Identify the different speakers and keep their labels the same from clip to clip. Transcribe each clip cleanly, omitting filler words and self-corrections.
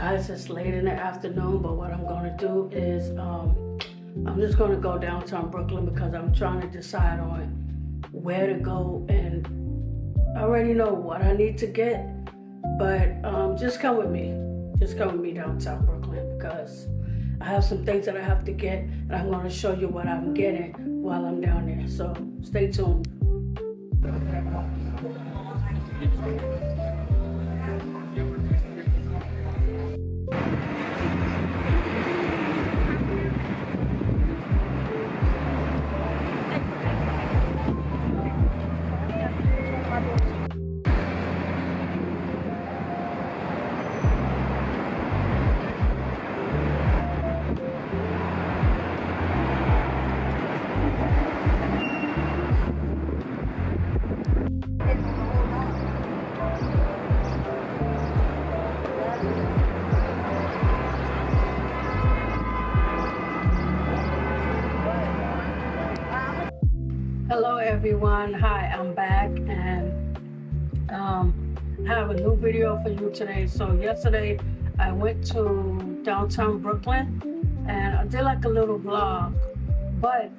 Speaker 1: Guys, it's late in the afternoon, but what I'm going to do is I'm just going to go downtown Brooklyn because I'm trying to decide on where to go, and I already know what I need to get, but just come with me. Just come with me downtown Brooklyn because I have some things that I have to get, and I'm going to show you what I'm getting while I'm down there. So stay tuned. Hello everyone, hi, I'm back, and I have a new video for you today. So yesterday I went to downtown Brooklyn and I did like a little vlog, but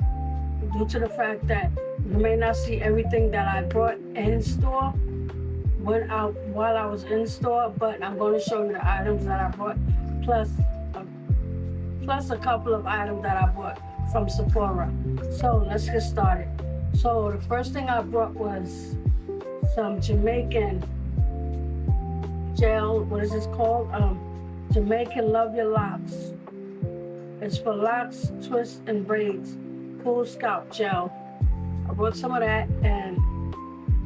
Speaker 1: due to the fact that you may not see everything that I brought in store while I was in store, but I'm going to show you the items that I brought, plus a couple of items that I bought from Sephora. So let's get started. So the first thing I brought was some Jamaican gel. What is this called? Jamaican Love Your Locks. It's for locks, twists, and braids. Cool scalp gel. I brought some of that and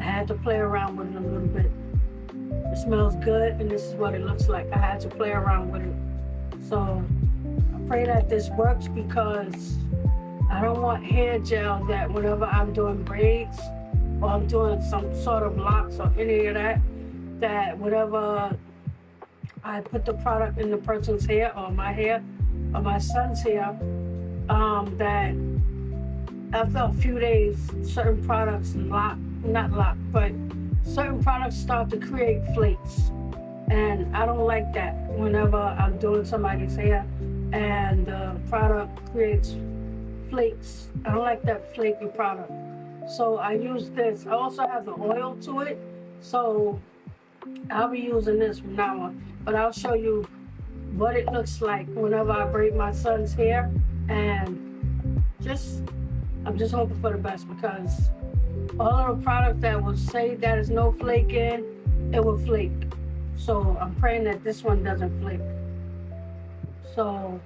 Speaker 1: I had to play around with it a little bit. It smells good and this is what it looks like. I had to play around with it. So I pray that this works because I don't want hair gel that whenever I'm doing braids or I'm doing some sort of locks or any of that, that whenever I put the product in the person's hair or my hair or my son's hair, that after a few days, certain products certain products start to create flakes. And I don't like that whenever I'm doing somebody's hair and the product creates flakes. I don't like that flaky product. So I use this. I also have the oil to it. So I'll be using this from now on. But I'll show you what it looks like whenever I braid my son's hair. And I'm just hoping for the best because all of the products that will say that there's no flake in, it will flake. So I'm praying that this one doesn't flake. So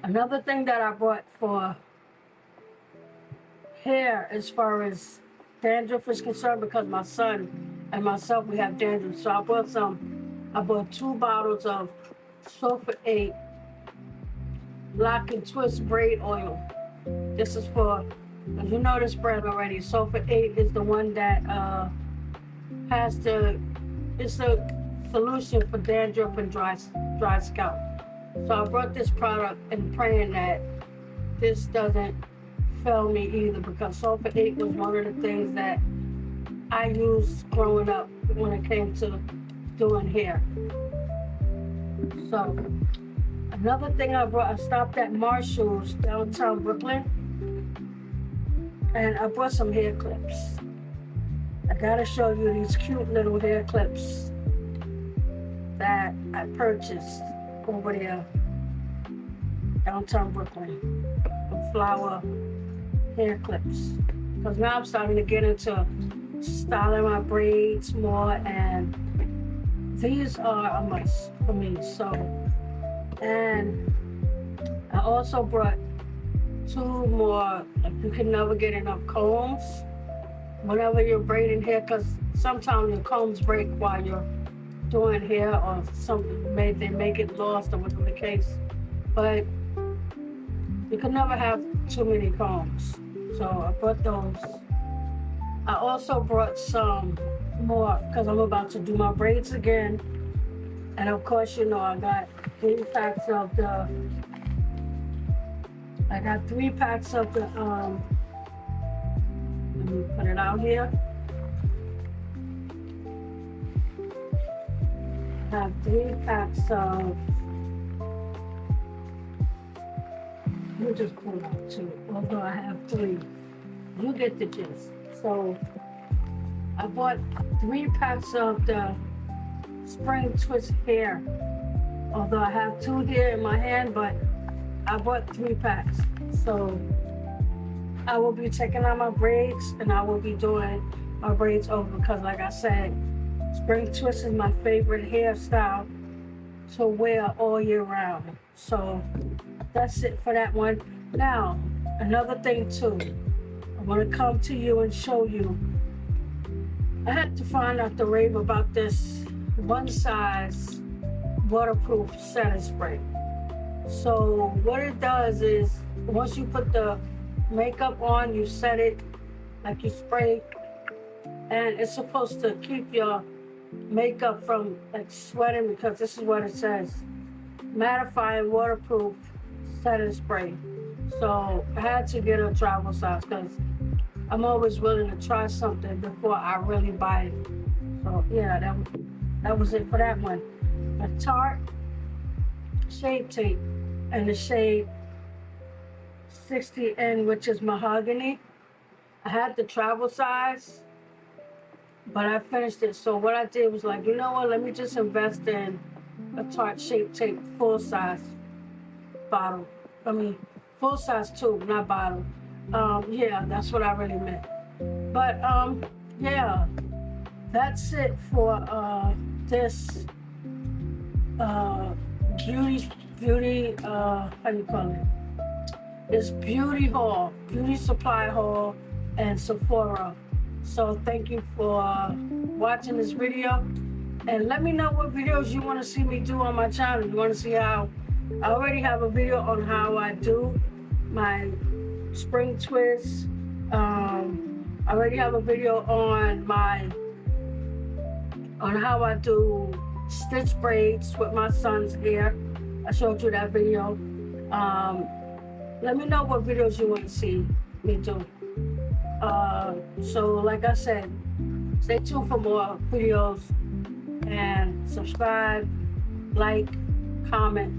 Speaker 1: another thing that I bought for hair as far as dandruff is concerned, because my son and myself, we have dandruff. So I bought 2 bottles of Sulfur 8 Lock and Twist Braid Oil. This is for, you know this brand already. Sulfur 8 is the one that it's a solution for dandruff and dry scalp. So I brought this product and praying that this doesn't fail me either, because Sulfur 8 was one of the things that I used growing up when it came to doing hair. So another thing I brought, I stopped at Marshall's downtown Brooklyn and I brought some hair clips. I gotta show you these cute little hair clips that I purchased over there, downtown Brooklyn, with flower hair clips. Because now I'm starting to get into styling my braids more, and these are a must for me. So, and I also brought 2 more, like you can never get enough combs whenever you're braiding hair, because sometimes your combs break while you're doing hair, or something they make it lost or whatever the case. But you can never have too many combs. So I brought those. I also brought some more because I'm about to do my braids again. And of course, you know, I got 3 packs of the let me put it out here. have 3 packs of, let me just pull out 2, although I have 3. You get the gist. So I bought 3 packs of the spring twist hair. Although I have 2 here in my hand, but I bought 3 packs. So I will be checking out my braids, and I will be doing my braids over because, like I said, spring twist is my favorite hairstyle to wear all year round. So that's it for that one. Now, another thing too, I want to come to you and show you. I had to find out the rave about this one size waterproof setting spray. So what it does is, once you put the makeup on, you set it like you spray, and it's supposed to keep your makeup from like sweating, because this is what it says: mattifying waterproof setting spray. So I had to get a travel size because I'm always willing to try something before I really buy it. So yeah, that was it for that one. A Tarte shade tape in the shade 60N, which is mahogany. I had the travel size, but I finished it. So what I did was like, you know what, let me just invest in a Tarte shape tape full size bottle. I mean, full size tube, not bottle. Yeah, that's what I really meant. But yeah, that's it for this beauty how do you call it? This beauty haul, beauty supply haul, and Sephora. So thank you for watching this video, and let me know what videos you want to see me do on my channel. You want to see how I already have a video on how I do my spring twist. I already have a video on how I do stitch braids with my son's hair. I showed you that video. Let me know what videos you want to see me do. So like I said, stay tuned for more videos, and subscribe, like, comment,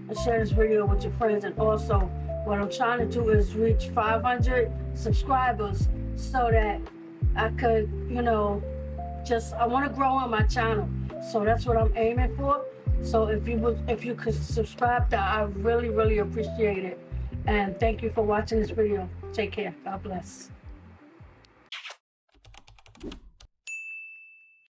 Speaker 1: and share this video with your friends. And also, what I'm trying to do is reach 500 subscribers so that I could, I want to grow on my channel. So that's what I'm aiming for. So if you could subscribe, that I really, really appreciate it. And thank you for watching this video. Take care. God bless.